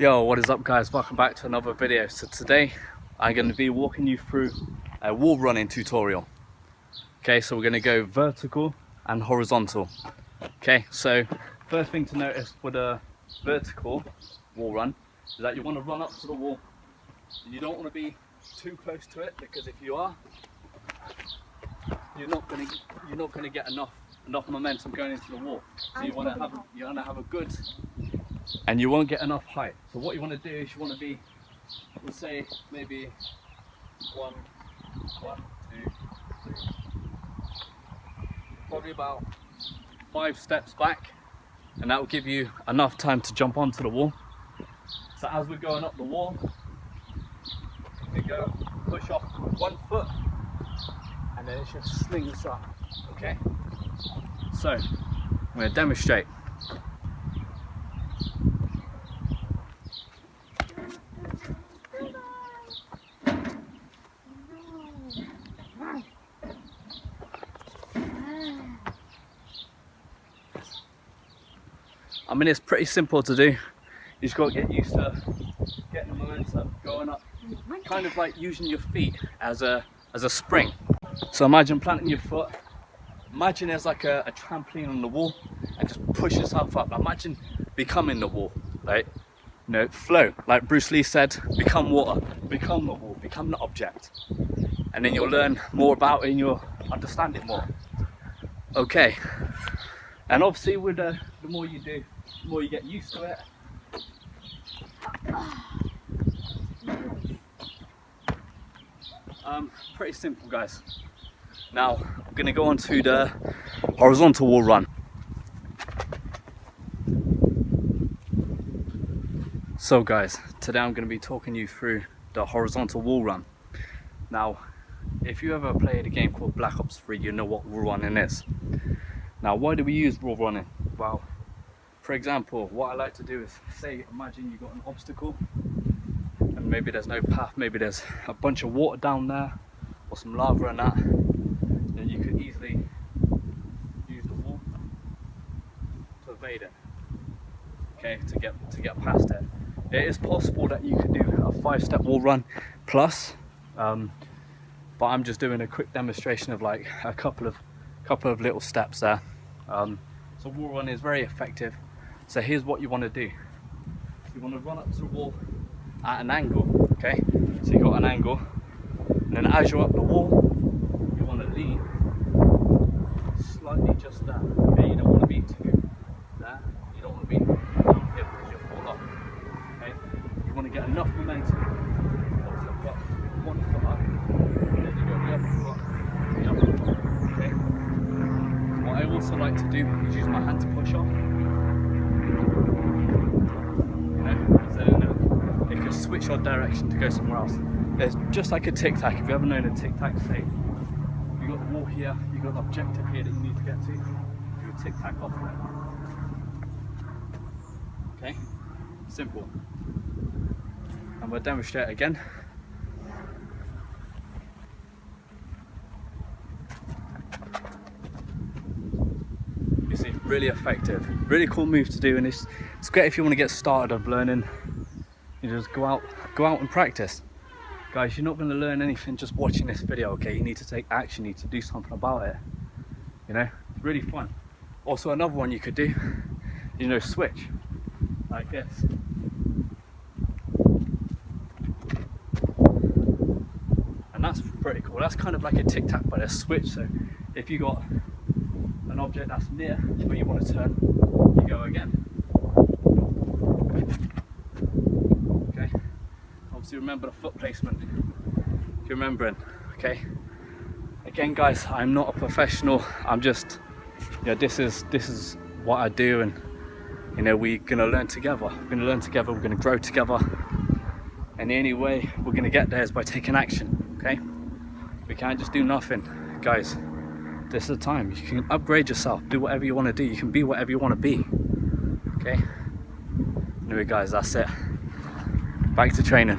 Yo, what is up guys? Welcome back to another video. So today I'm going to be walking you through a wall running tutorial. Okay, so we're going to go vertical and horizontal. Okay, so first thing to notice with a vertical wall run is that you want to run up to the wall and you don't want to be too close to it, because if you are, you're not going to get enough momentum going into the wall. So you want to have a good, and you won't get enough height. So what you want to do is you want to be, we'll say maybe one, two, three, probably about 5 steps back, and that will give you enough time to jump onto the wall. So as we're going up the wall, we go push off 1 foot, and then it should sling us up. Okay, so I'm going to demonstrate. I mean, it's pretty simple to do. You just got to get used to getting the momentum, going up, kind of like using your feet as a spring. So imagine planting your foot, imagine there's like a trampoline on the wall, and just push yourself up. Imagine becoming the wall, right? You know, flow, like Bruce Lee said, become water, become the wall, become the object. And then you'll learn more about it and you'll understand it more. Okay, and obviously with the more you do, the more you get used to it. Pretty simple guys. Now we're going to go on to the horizontal wall run. So guys, today I'm going to be talking you through the horizontal wall run. Now if you ever played a game called Black Ops 3, you know what wall running is. Now why do we use wall running? Well, for example, what I like to do is, say, imagine you've got an obstacle and maybe there's no path, maybe there's a bunch of water down there or some lava and that, then you could easily use the wall to evade it, okay, to get past it. It is possible that you could do a 5-step wall run plus, but I'm just doing a quick demonstration of like a couple of little steps there. So wall run is very effective. So here's what you want to do. You want to run up to the wall at an angle, okay? So you got an angle, and then as you're up the wall, you want to lean slightly just there. Okay, you don't want to be too there. You don't want to be down here because you'll fall off. Okay, you want to get enough momentum. Also got 1 foot up, and then you go the other foot, okay? What I also like to do is use my hand to push off. It can switch your direction to go somewhere else. It's just like a tic-tac. If you ever known a tic-tac, say you got the wall here, you got the objective here that you need to get to, you tic-tac off there. Okay, simple. And we'll demonstrate again. You see, really effective, really cool move to do, and it's great if you want to get started of learning. You just go out and practice. Guys, you're not going to learn anything just watching this video, okay? You need to take action, you need to do something about it. You know, it's really fun. Also, another one you could do, you know, switch like this. And that's pretty cool. That's kind of like a tic-tac, but a switch. So if you got an object that's near where you want to turn, you go again. Obviously remember the foot placement, if you're remembering, okay? Again guys, I'm not a professional, I'm just, you know, this is what I do, and you know, we're gonna learn together, we're gonna grow together, and the only way we're gonna get there is by taking action, okay? We can't just do nothing. Guys, this is the time, you can upgrade yourself, do whatever you want to do, you can be whatever you want to be, okay? Anyway guys, that's it. Back to training.